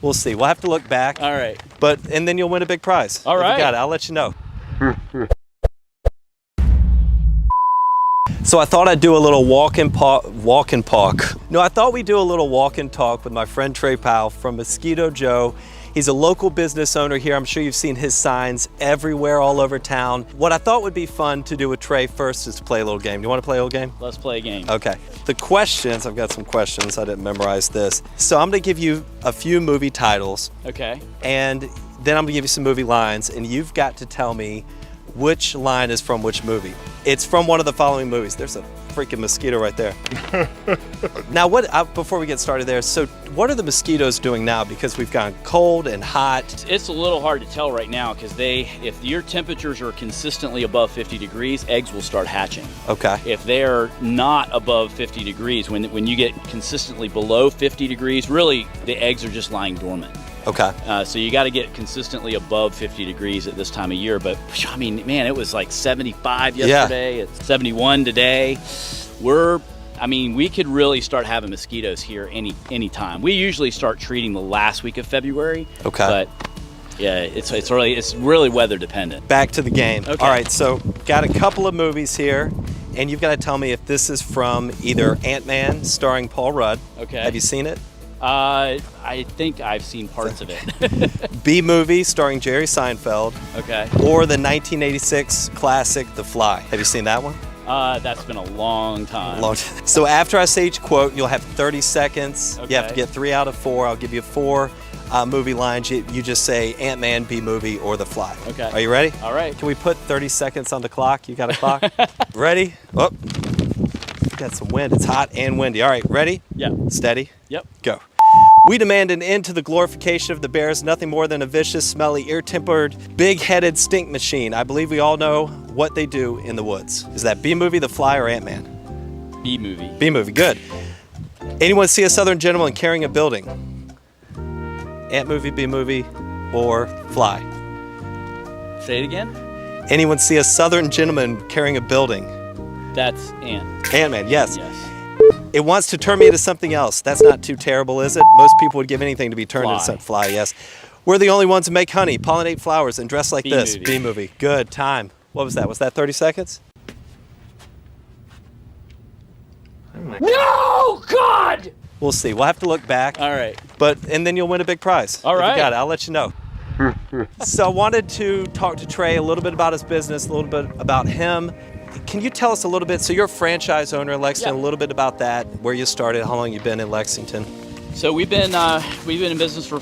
We'll see. We'll have to look back. All right. And then you'll win a big prize. All right. If you got it, I'll let you know. So I thought I'd do a little walk and talk. No, I thought we'd do a little walk and talk with my friend Trey Powell from Mosquito Joe. He's a local business owner here. I'm sure you've seen his signs everywhere all over town. What I thought would be fun to do with Trey first is to play a little game. Do you want to play a little game? Let's play a game. Okay. The questions, I've got some questions. I didn't memorize this. So I'm going to give you a few movie titles. Okay. And then I'm going to give you some movie lines, and you've got to tell me which line is from which movie. It's from one of the following movies. There's a freaking mosquito right there. Now, before we get started there, so what are the mosquitoes doing now? Because we've gone cold and hot. It's a little hard to tell right now because if your temperatures are consistently above 50 degrees, eggs will start hatching. Okay. If they're not above 50 degrees, when you get consistently below 50 degrees, really the eggs are just lying dormant. Okay. So you got to get consistently above 50 degrees at this time of year. But I mean, man, it was like 75 yesterday. Yeah. It's 71 today. We could really start having mosquitoes here any time. We usually start treating the last week of February. Okay. But yeah, it's really weather dependent. Back to the game. Okay. All right. So got a couple of movies here, and you've got to tell me if this is from either Ant-Man starring Paul Rudd. Okay. Have you seen it? I think I've seen parts of it. B-movie starring Jerry Seinfeld. Okay. Or the 1986 classic The Fly. Have you seen that one? That's been a long time. So after I say each quote, you'll have 30 seconds. Okay. You have to get 3 out of 4. I'll give you 4 movie lines. You just say Ant-Man, B-movie, or The Fly. Okay. Are you ready? All right. Can we put 30 seconds on the clock? You got a clock? Ready? Oh, got some wind. It's hot and windy. All right, ready? Yeah. Steady? Yep. Go. We demand an end to the glorification of the bears, nothing more than a vicious, smelly, ear-tempered, big-headed stink machine. I believe we all know what they do in the woods. Is that B-movie, The Fly, or Ant-Man? B-movie. B-movie, good. Anyone see a southern gentleman carrying a building? Ant-movie, B-movie, or Fly? Say it again? Anyone see a southern gentleman carrying a building? That's Ant. Ant-Man, yes. Yes. It wants to turn me into something else. That's not too terrible, is it? Most people would give anything to be turned into something. Fly, yes. We're the only ones who make honey, pollinate flowers, and dress like this. B-movie. Good. Time. What was that? Was that 30 seconds? No! God! We'll see. We'll have to look back. All right. And then you'll win a big prize. All right. If you got it, I'll let you know. So I wanted to talk to Trey a little bit about his business, a little bit about him. Can you tell us a little bit, so you're a franchise owner in Lexington, Yeah. a little bit about that, where you started, how long you've been in Lexington? So we've been in business for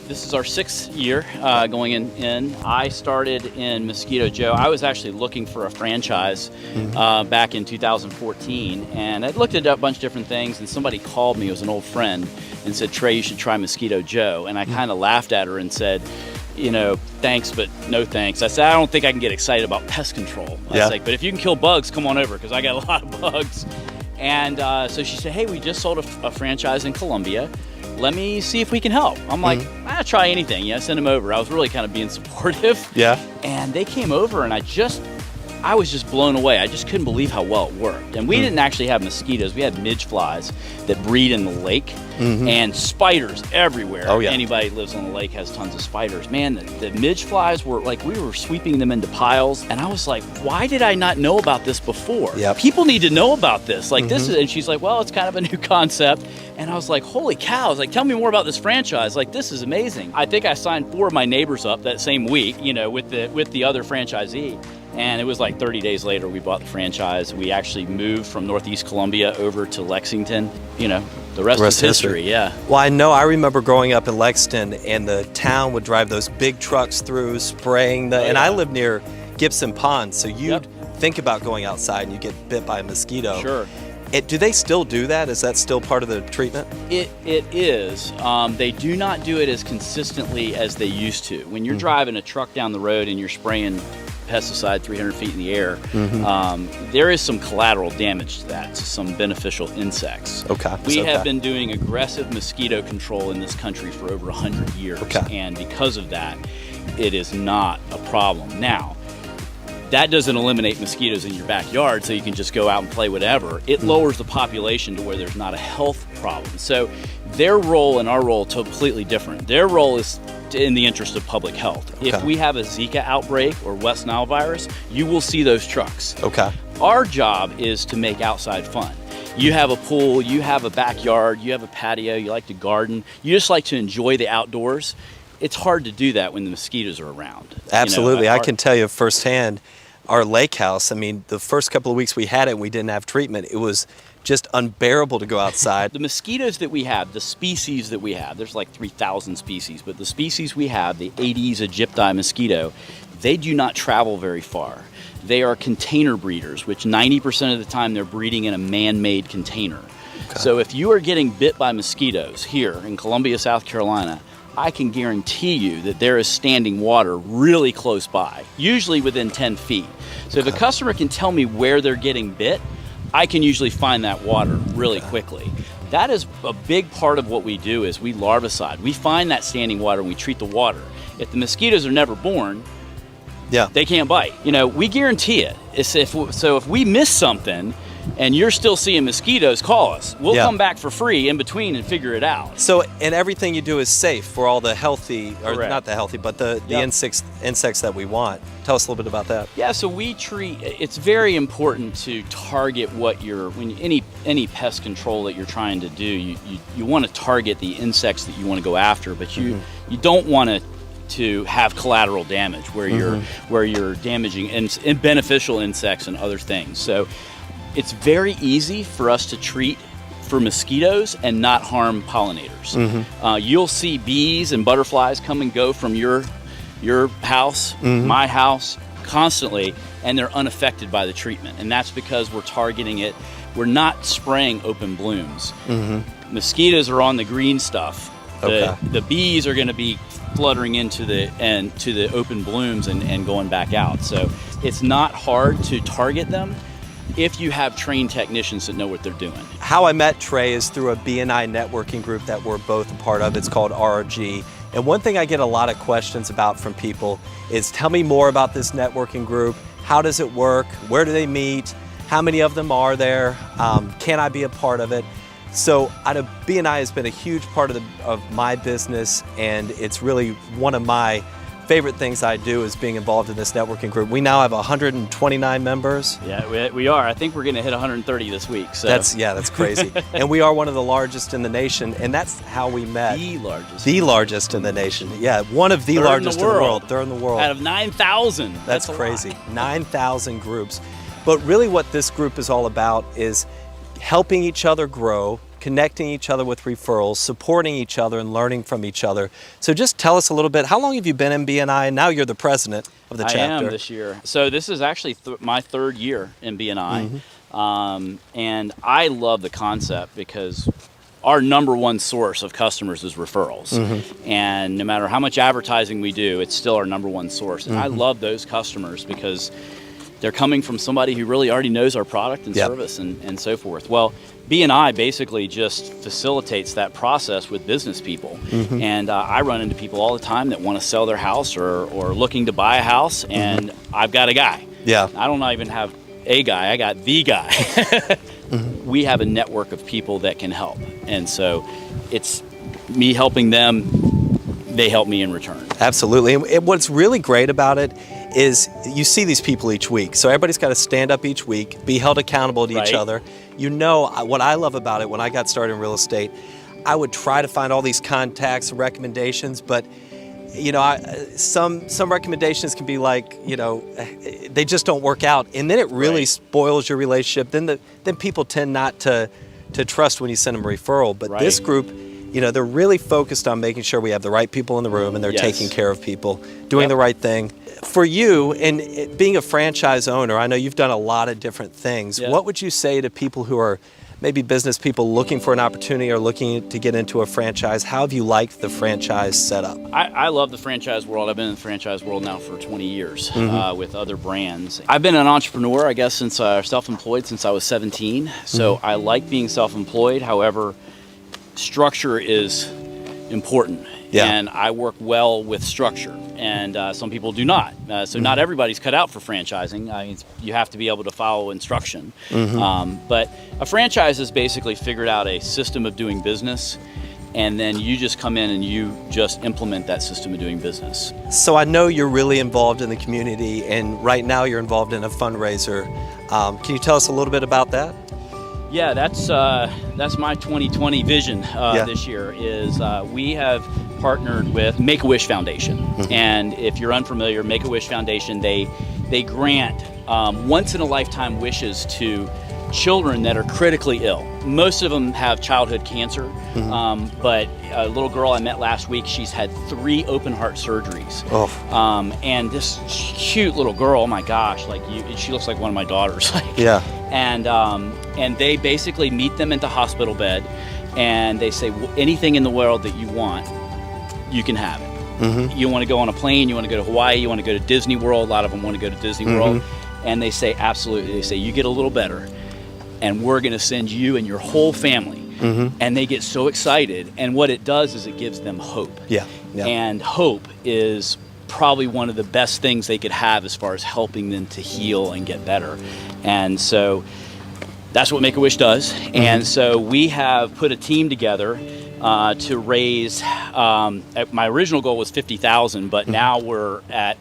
this is our 6th year going in. I started in Mosquito Joe. I was actually looking for a franchise back in 2014, and I looked at a bunch of different things, and somebody called me, it was an old friend, and said, Trey, you should try Mosquito Joe. And I kind of laughed at her and said, thanks, but no thanks. I said, I don't think I can get excited about pest control. I was like, but if you can kill bugs, come on over, because I got a lot of bugs. And so she said, hey, we just sold a franchise in Columbia. Let me see if we can help. I'm like, I'll try anything. Yeah, send them over. I was really kind of being supportive. Yeah. And they came over, and I was just blown away. I just couldn't believe how well it worked. And we didn't actually have mosquitoes. We had midge flies that breed in the lake and spiders everywhere. Oh, yeah. Anybody that lives on the lake has tons of spiders. Man, the midge flies were like, we were sweeping them into piles. And I was like, why did I not know about this before? Yep. People need to know about this. Like this is, and she's like, well, it's kind of a new concept. And I was like, holy cow. I was like, tell me more about this franchise. Like, this is amazing. I think I signed 4 of my neighbors up that same week, with the other franchisee. And it was like 30 days later, we bought the franchise. We actually moved from Northeast Columbia over to Lexington. The rest is history, yeah. Well, I remember growing up in Lexington, and the town would drive those big trucks through, spraying and I lived near Gibson Pond, so you'd think about going outside and you get bit by a mosquito. Sure. Do they still do that? Is that still part of the treatment? It is. They do not do it as consistently as they used to. When you're driving a truck down the road and you're spraying pesticide 300 feet in the air, there is some collateral damage to that, to some beneficial insects. Okay. We have been doing aggressive mosquito control in this country for over 100 years, and because of that, it is not a problem. Now, that doesn't eliminate mosquitoes in your backyard so you can just go out and play whatever. It lowers the population to where there's not a health problem. So Their role and our role are completely different. Their role is in the interest of public health. Okay. If we have a Zika outbreak or West Nile virus, you will see those trucks. Okay. Our job is to make outside fun. You have a pool, you have a backyard, you have a patio, you like to garden, you just like to enjoy the outdoors. It's hard to do that when the mosquitoes are around. Absolutely. I can tell you firsthand, our lake house, I mean, the first couple of weeks we had it and we didn't have treatment, it was just unbearable to go outside. The mosquitoes that we have, the species that we have, there's like 3,000 species, but the species we have, the Aedes aegypti mosquito, they do not travel very far. They are container breeders, which 90% of the time they're breeding in a man-made container. Okay. So if you are getting bit by mosquitoes here in Columbia, South Carolina, I can guarantee you that there is standing water really close by, usually within 10 feet. So if a customer can tell me where they're getting bit, I can usually find that water really quickly. That is a big part of what we do is we larvicide. We find that standing water and we treat the water. If the mosquitoes are never born, they can't bite. We guarantee it. If we miss something and you're still seeing mosquitoes, call us. We'll come back for free in between and figure it out. So, and everything you do is safe for all the healthy, or Correct. not the healthy, but the insects that we want. Tell us a little bit about that. Yeah, so we treat, it's very important to target any pest control that you're trying to do, you want to target the insects that you want to go after, but you don't want to have collateral damage where you're damaging beneficial insects and other things. So it's very easy for us to treat for mosquitoes and not harm pollinators. You'll see bees and butterflies come and go from your house, my house, constantly, and they're unaffected by the treatment. And that's because we're targeting it. We're not spraying open blooms. Mosquitoes are on the green stuff. The bees are going to be fluttering into the open blooms and going back out. So it's not hard to target them if you have trained technicians that know what they're doing. How I met Trey is through a BNI networking group that we're both a part of. It's called RRG. And one thing I get a lot of questions about from people is, tell me more about this networking group. How does it work? Where do they meet? How many of them are there? Can I be a part of it? So I know BNI has been a huge part of my business, and it's really one of my favorite things I do is being involved in this networking group. We now have 129 members. Yeah, we are. I think we're going to hit 130 this week. So. That's crazy. And we are one of the largest in the nation, and that's how we met. The largest. The largest in the nation. Yeah, one of the largest in the world. Third in the world. Out of 9,000. That's crazy. 9,000 groups. But really what this group is all about is helping each other grow, connecting each other with referrals, supporting each other, and learning from each other. So just tell us a little bit, how long have you been in BNI? Now you're the president of the chapter. I am this year. So this is actually my third year in BNI. And I love the concept because our number one source of customers is referrals. And no matter how much advertising we do, it's still our number one source. And I love those customers because they're coming from somebody who really already knows our product and service and so forth. Well, BNI basically just facilitates that process with business people. And I run into people all the time that want to sell their house or looking to buy a house, and I've got a guy. I don't even have a guy, I got the guy. We have a network of people that can help. And so it's me helping them, they help me in return. Absolutely. And what's really great about it is you see these people each week. So everybody's got to stand up each week, be held accountable to each other. You know, what I love about it, when I got started in real estate, I would try to find all these contacts and recommendations, but you know, some recommendations can be like, you know, they just don't work out, and then it really spoils your relationship. Then people tend not to trust when you send them a referral. But this group, you know, they're really focused on making sure we have the right people in the room and they're taking care of people, doing the right thing. For you, and being a franchise owner, I know you've done a lot of different things. What would you say to people who are maybe business people looking for an opportunity or looking to get into a franchise? How have you liked the franchise setup? I love the franchise world. I've been in the franchise world now for 20 years with other brands. I've been an entrepreneur, I guess, since self-employed since I was 17. So I like being self-employed. However, structure is important. And I work well with structure, and some people do not. So not everybody's cut out for franchising. I mean, you have to be able to follow instruction. But a franchise has basically figured out a system of doing business and then you just come in and you just implement that system of doing business. So I know you're really involved in the community, and right now you're involved in a fundraiser. Can you tell us a little bit about that? Yeah, that's my 2020 vision this year. Is we have partnered with Make-A-Wish Foundation, and if you're unfamiliar, Make-A-Wish Foundation, they grant once in a lifetime wishes to children that are critically ill. Most of them have childhood cancer, but a little girl I met last week, she's had 3 open heart surgeries. And this cute little girl, oh my gosh, like she looks like one of my daughters. Yeah. And they basically meet them at the hospital bed, and they say, anything in the world that you want, you can have it. You want to go on a plane, you want to go to Hawaii, you want to go to Disney World. A lot of them want to go to Disney World. And they say, absolutely. They say, you get a little better, and we're going to send you and your whole family. And they get so excited. And what it does is it gives them hope. Yeah. And hope is probably one of the best things they could have as far as helping them to heal and get better. And so that's what Make-A-Wish does. And so we have put a team together to raise, my original goal was $50,000, but now we're at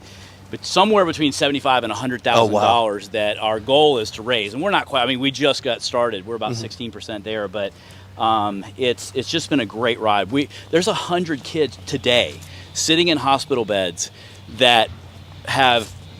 somewhere between $75,000 and $100,000 that our goal is to raise. And we're not quite, I mean, we just got started. We're about 16% there, but it's just been a great ride. There's 100 kids today sitting in hospital beds that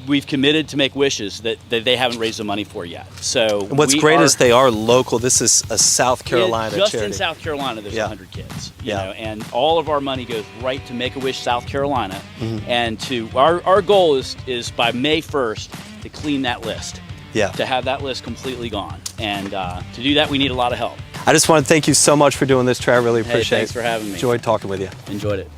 we've committed to make wishes that they haven't raised the money for yet. So and what's great is they are local. This is a South Carolina just charity. In South Carolina, there's 100 kids. You know, and all of our money goes right to Make-A-Wish South Carolina. And to our goal is by May 1st to clean that list. To have that list completely gone. And to do that, we need a lot of help. I just want to thank you so much for doing this, Trey. I really appreciate it. Thanks for having me. Enjoyed talking with you. Enjoyed it.